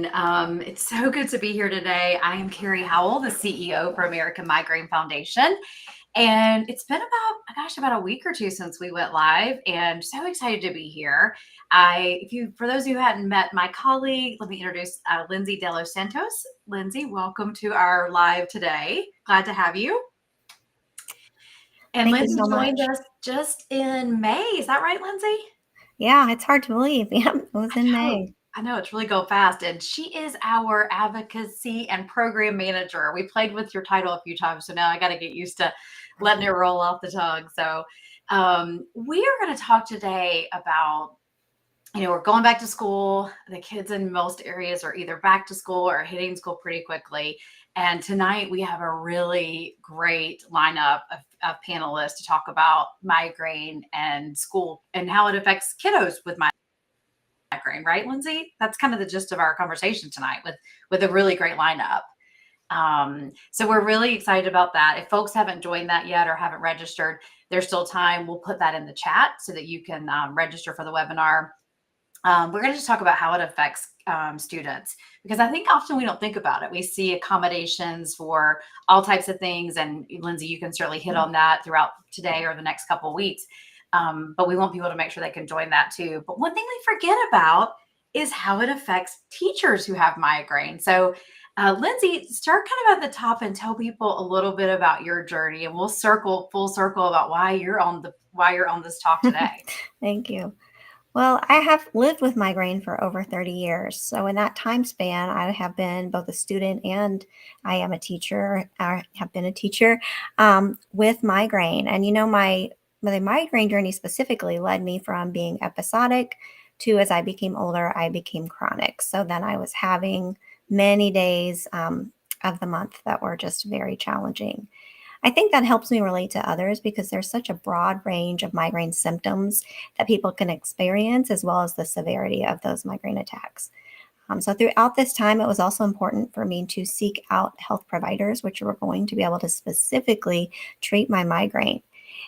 It's so good to be here today. I am Carrie Howell, the CEO for American Migraine Foundation. And it's been about a week or two since we went live, and so excited to be here. For those who hadn't met my colleague, let me introduce Lindsay De Los Santos. Lindsay, welcome to our live today. Glad to have you. And Thank you Lindsay so joined much. us just in May. Is that right, Lindsay? Yeah, it's hard to believe. Yeah, it was in Oh, May. I know it's really go fast. And she is our advocacy and program manager. We played with your title a few times, so now I got to get used to letting it roll off the tongue. So, we are going to talk today about, we're going back to school. The kids in most areas are either back to school or hitting school pretty quickly. And tonight we have a really great lineup of panelists to talk about migraine and school and how it affects kiddos with migraine, right, Lindsay? That's kind of the gist of our conversation tonight with a really great lineup. So we're really excited about that. If folks haven't joined that yet or haven't registered, there's still time. We'll put that in the chat so that you can register for the webinar. We're going to just talk about how it affects students, because I think often we don't think about it. We see accommodations for all types of things, and Lindsay, you can certainly hit on that throughout today or the next couple of weeks. But we want people to make sure they can join that too. But one thing we forget about is how it affects teachers who have migraine. So, Lindsay, start kind of at the top and tell people a little bit about your journey, and we'll circle full circle about why you're on this talk today. Thank you. Well, I have lived with migraine for over 30 years. So in that time span, I have been both a student and I am a teacher. I have been a teacher with migraine. And my migraine journey specifically led me from being episodic to, as I became older, I became chronic. So then I was having many days of the month that were just very challenging. I think that helps me relate to others because there's such a broad range of migraine symptoms that people can experience, as well as the severity of those migraine attacks. So throughout this time, it was also important for me to seek out health providers, which were going to be able to specifically treat my migraine.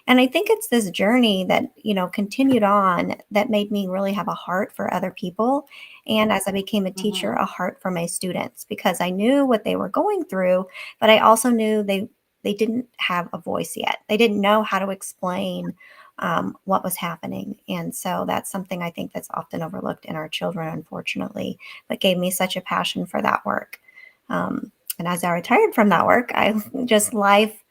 And I think it's this journey that, continued on that made me really have a heart for other people. And as I became a teacher, Mhm. a heart for my students because I knew what they were going through, but I also knew they didn't have a voice yet. They didn't know how to explain what was happening. And so that's something I think that's often overlooked in our children, unfortunately, but gave me such a passion for that work. And as I retired from that work, I just life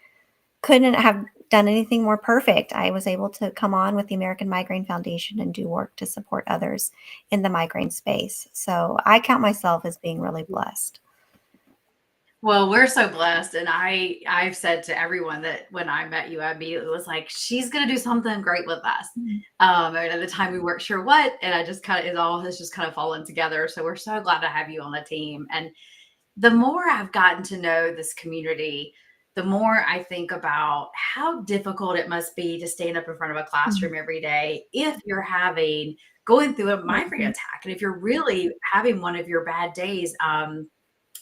couldn't have done anything more perfect. I was able to come on with the American Migraine Foundation and do work to support others in the migraine space. So I count myself as being really blessed. Well, we're so blessed, and I've said to everyone that when I met you, I immediately was like, "She's gonna do something great with us." And at the time, we weren't sure what, and I just kind of it all has just kind of fallen together. So we're so glad to have you on the team. And the more I've gotten to know this community, the more I think about how difficult it must be to stand up in front of a classroom every day if you're having going through a migraine Mhm. attack, and if you're really having one of your bad days.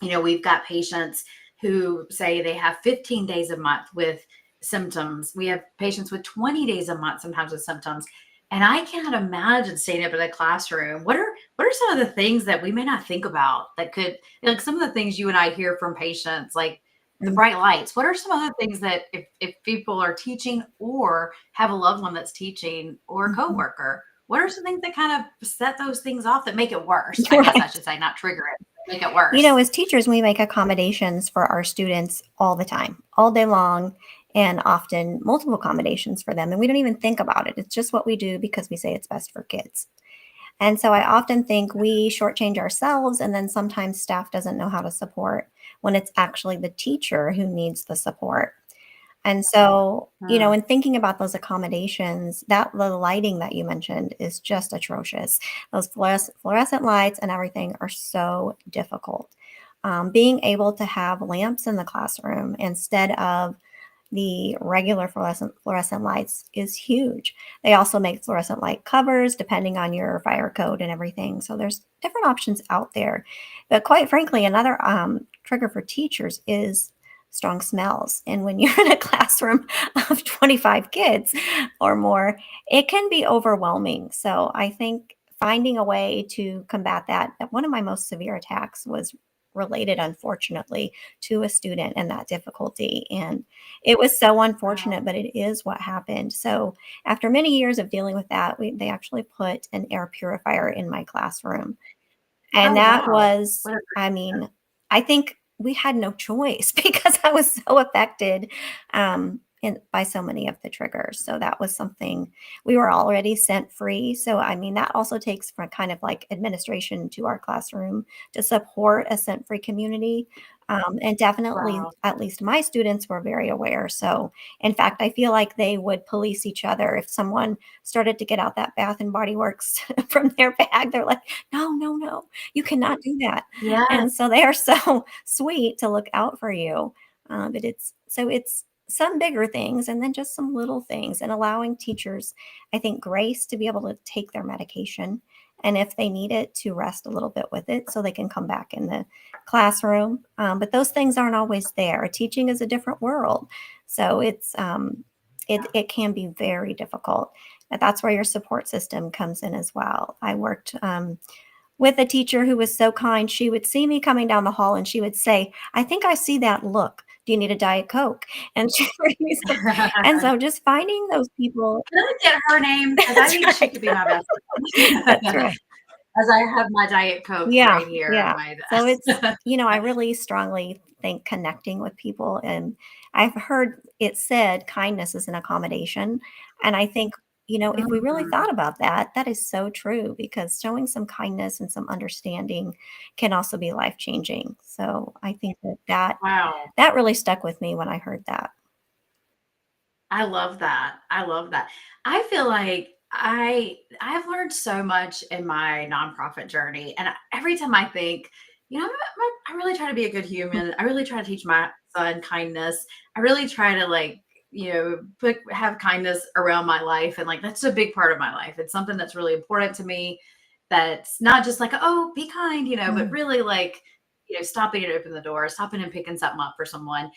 We've got patients who say they have 15 days a month with symptoms. We have patients with 20 days a month sometimes with symptoms. And I cannot imagine staying up in a classroom. What are some of the things that we may not think about that could, like, some of the things you and I hear from patients, like the Mhm. bright lights? What are some other things that if people are teaching or have a loved one that's teaching or a Mhm. coworker, what are some things that kind of set those things off that make it worse? I guess I Right. should say, not trigger it, but make it worse. As teachers, we make accommodations for our students all the time, all day long, and often multiple accommodations for them. And we don't even think about it. It's just what we do because we say it's best for kids. And so I often think we shortchange ourselves, and then sometimes staff doesn't know how to support when it's actually the teacher who needs the support. And so, Mm. in thinking about those accommodations, that the lighting that you mentioned is just atrocious. Those fluorescent lights and everything are so difficult. Being able to have lamps in the classroom instead of the regular fluorescent lights is huge. They also make fluorescent light covers depending on your fire code and everything. So there's different options out there. But quite frankly, another trigger for teachers is strong smells. And when you're in a classroom of 25 kids or more, it can be overwhelming. So I think finding a way to combat that. One of my most severe attacks was related, unfortunately, to a student and that difficulty. And it was so unfortunate, Wow. but it is what happened. So after many years of dealing with that, they actually put an air purifier in my classroom. And Oh, that wow. was, What a I mean, I think we had no choice because I was so affected, by so many of the triggers. So that was something we were already scent free. So, I mean, that also takes from kind of like administration to our classroom to support a scent free community. And definitely, wow. at least my students were very aware. So, in fact, I feel like they would police each other if someone started to get out that Bath and Body Works from their bag. They're like, no, no, no, you cannot do that. Yes. And so they are so sweet to look out for you. But it's some bigger things and then just some little things and allowing teachers, I think, grace to be able to take their medication. And if they need it, to rest a little bit with it so they can come back in the classroom. But those things aren't always there. Teaching is a different world. So it can be very difficult. And that's where your support system comes in as well. I worked with a teacher who was so kind. She would see me coming down the hall and she would say, I think I see that look. Do you need a Diet Coke? And she would bring me some. And so just finding those people. Let me get her name because I That's think she right. could be my best That's friend. right. As I have my Diet Coke Yeah, right here on yeah. my So it's, desk. I really strongly think connecting with people, and I've heard it said kindness is an accommodation. And I think, if we really Mhm. thought about that, that is so true because showing some kindness and some understanding can also be life-changing. So I think Wow. that really stuck with me when I heard that. I love that. I love that. I feel like I've learned so much in my nonprofit journey, and every time I think, I really try to be a good human. I really try to teach my son kindness. I really try to like have kindness around my life, and like that's a big part of my life. It's something that's really important to me. That's not just like, oh, be kind, but Mm, really like stopping and open the door, stopping and picking something up for someone.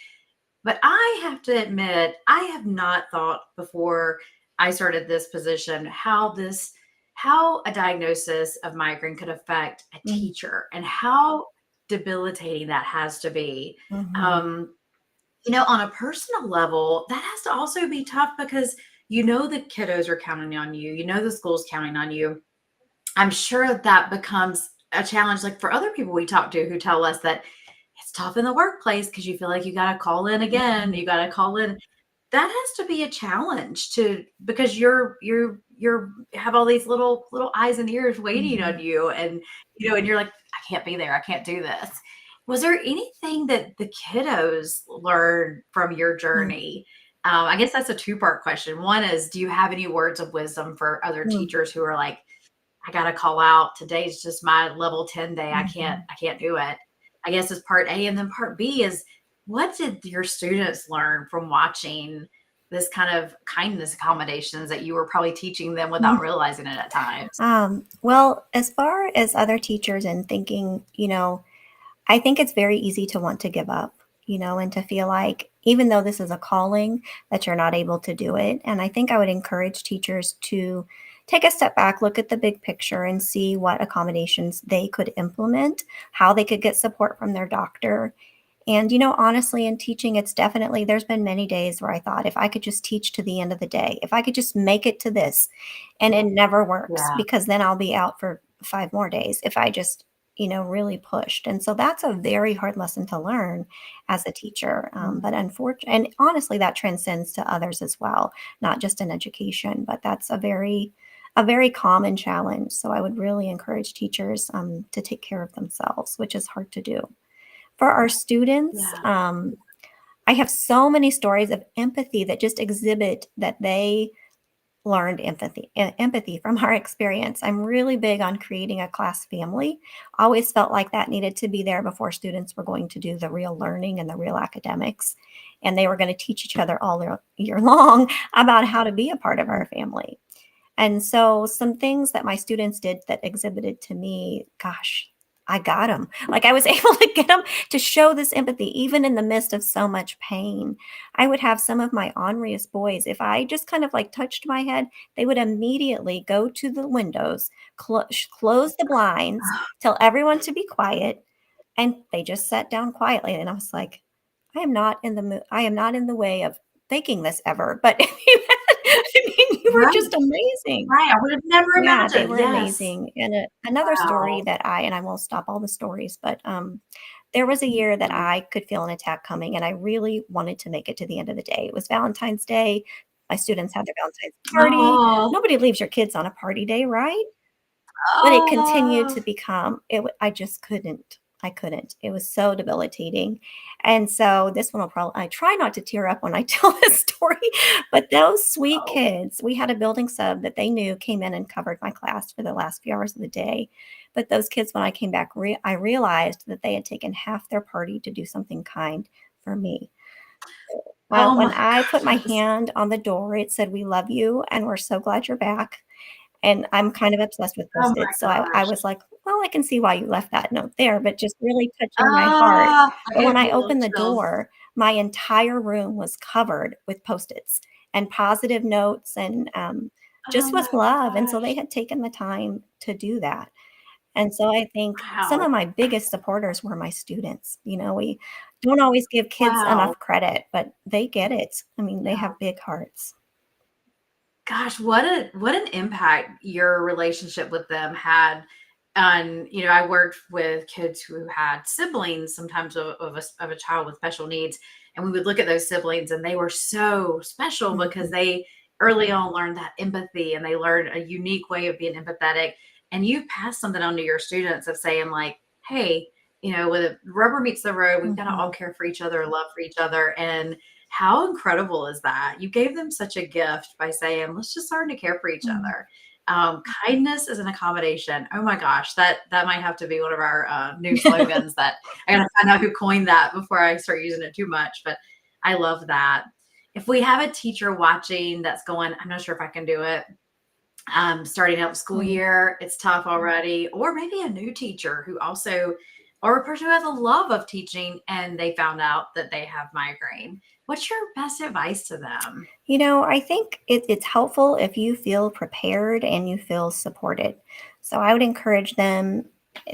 But I have to admit, I have not thought before I started this position how a diagnosis of migraine could affect a mm, teacher and how debilitating that has to be. mhm, Um, on a personal level, that has to also be tough because the kiddos are counting on you, the school's counting on you. I'm sure that becomes a challenge, like for other people we talk to who tell us that it's tough in the workplace because you feel like you got to call in again. mhm, You got to call in. That has to be a challenge to because you're have all these little eyes and ears waiting on mhm, you, and you're like, I can't be there. I can't do this. Was there anything that the kiddos learned from your mm, journey? I guess that's a two-part question. One is, do you have any words of wisdom for other mm, teachers who are like, I gotta call out. Today's just my level 10 day. mhm. I can't do it. I guess is part A. And then part B is what did your students learn from watching this kind of kindness accommodations that you were probably teaching them without realizing it at times? Well, as far as other teachers and thinking, I think it's very easy to want to give up, and to feel like even though this is a calling, that you're not able to do it. And I think I would encourage teachers to take a step back, look at the big picture, and see what accommodations they could implement, how they could get support from their doctor. And, honestly, in teaching, it's definitely, there's been many days where I thought if I could just teach to the end of the day, if I could just make it to this, and it never works Yeah. because then I'll be out for 5 more days if I just, really pushed. And so that's a very hard lesson to learn as a teacher. But Mhm. unfortunately, and honestly, that transcends to others as well, not just in education, but that's a very common challenge. So I would really encourage teachers to take care of themselves, which is hard to do. For our students, Yeah. I have so many stories of empathy that just exhibit that they learned empathy from our experience. I'm really big on creating a class family. Always felt like that needed to be there before students were going to do the real learning and the real academics. And they were going to teach each other all year long about how to be a part of our family. And so some things that my students did that exhibited to me, gosh, I got him. Like, I was able to get him to show this empathy even in the midst of so much pain. I would have some of my orneriest boys, if I just kind of, like, touched my head, they would immediately go to the windows, close the blinds, tell everyone to be quiet, and they just sat down quietly, and I was like, I am not in the way of thinking this ever, but if you had I mean, you were Right, just amazing. right. I would have never Yeah, they imagined. were Yes. amazing, and, another story Wow. that I won't stop all the stories, but, there was a year that Mhm. I could feel an attack coming, and I really wanted to make it to the end of the day. It was Valentine's Day, my students had their Valentine's party. Oh, Nobody leaves your kids on a party day, right? But it continued oh, to become I just couldn't. I couldn't. It was so debilitating. And so this one will probably I try not to tear up when I tell this story, but those sweet oh. kids, we had a building sub that they knew came in and covered my class for the last few hours of the day. But those kids, when I came back, I realized that they had taken half their party to do something kind for me. Oh When my I put gosh, my that is hand on the door, it said, "We love you, and we're so glad you're back." And I'm kind of obsessed with oh my Post-its, so I gosh. was like, "Well, I can see why you left that note there," but just really touching my heart. I But when get I little opened the chills. door, my entire room was covered with Post-its and positive notes and, Oh just with my love, and so they gosh. had taken the time to do that. And so I think some Wow. of my biggest supporters were my students. We don't always give kids Wow. enough credit, but they get it. I mean, they Yeah. have big hearts. Gosh, what an impact your relationship with them had on, I worked with kids who had siblings, sometimes of a child with special needs, and we would look at those siblings and they were so special because Mhm. they early on learned that empathy and they learned a unique way of being empathetic. And you pass something on to your students of saying like, hey, when the rubber meets the road, we've got to all Mhm. care for each other, love for each other. And how incredible is that? You gave them such a gift by saying, let's just learn to care for each Mhm. other. Kindness is an accommodation. Oh my gosh, that might have to be one of our new slogans. That I gotta find out who coined that before I start using it too much. But I love that. If we have a teacher watching that's going, I'm not sure if I can do it. Starting out the school Mhm. year, it's tough already, or maybe a new teacher who also, or a person who has a love of teaching and they found out that they have migraine. What's your best advice to them? I think it's helpful if you feel prepared and you feel supported. So I would encourage them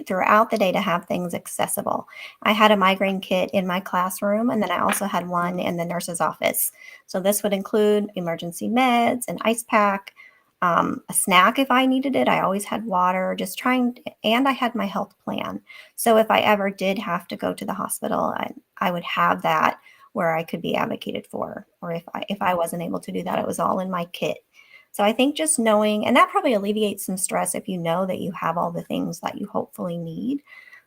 throughout the day to have things accessible. I had a migraine kit in my classroom, and then I also had one in the nurse's office. So this would include emergency meds, an ice pack, a snack if I needed it. I always had water, and I had my health plan. So if I ever did have to go to the hospital, I would have that where I could be advocated for, or if I wasn't able to do that, it was all in my kit. So I think just knowing, and that probably alleviates some stress if you know that you have all the things that you hopefully need.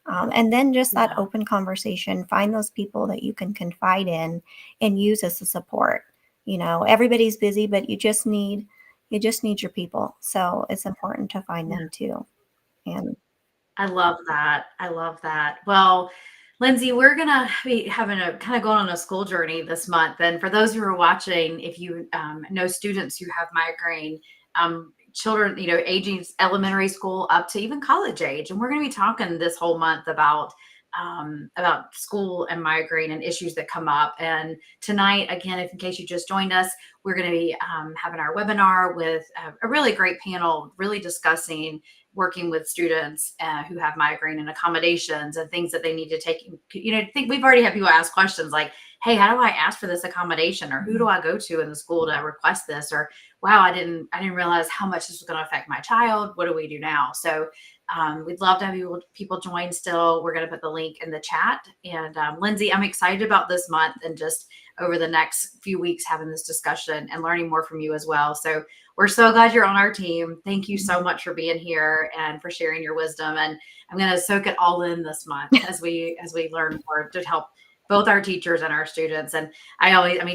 And then just that Yeah, open conversation, find those people that you can confide in and use as a support. Everybody's busy, but you just need your people. So it's important to find yeah. them too. And I love that. I love that. Well, Lindsay, we're gonna be having a kind of going on a school journey this month. And for those who are watching, if you know students who have migraine, children, aging elementary school up to even college age, and we're going to be talking this whole month about school and migraine and issues that come up. And tonight, again, if in case you just joined us, we're going to be having our webinar with a really great panel, really discussing working with students who have migraine and accommodations and things that they need to take. Think we've already had people ask questions like, "Hey, how do I ask for this accommodation?" or "Who do I go to in the school to request this?" or "Wow, I didn't realize how much this was going to affect my child. What do we do now?" So we'd love to have people join. Still, we're going to put the link in the chat. And Lindsay, I'm excited about this month and just over the next few weeks having this discussion and learning more from you as well. So we're so glad you're on our team. Thank you so much for being here and for sharing your wisdom. And I'm going to soak it all in this month as we learn more to help both our teachers and our students. And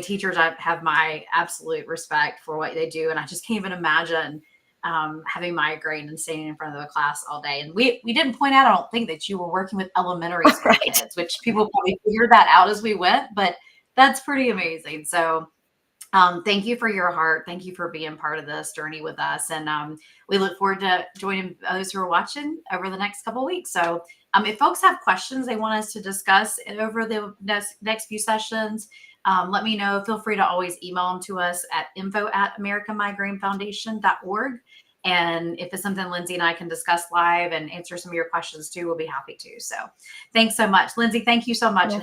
teachers, I have my absolute respect for what they do. And I just can't even imagine having migraine and standing in front of a class all day. And we didn't point out, I don't think, that you were working with elementary school right. kids, which people probably figured that out as we went, but that's pretty amazing. So Thank you for your heart. Thank you for being part of this journey with us. And we look forward to joining those who are watching over the next couple of weeks. So if folks have questions they want us to discuss over the next few sessions, let me know. Feel free to always email them to us at info@americanmigrainefoundation.org. And if it's something Lindsay and I can discuss live and answer some of your questions too, we'll be happy to. So thanks so much. Lindsay, thank you so much. Well,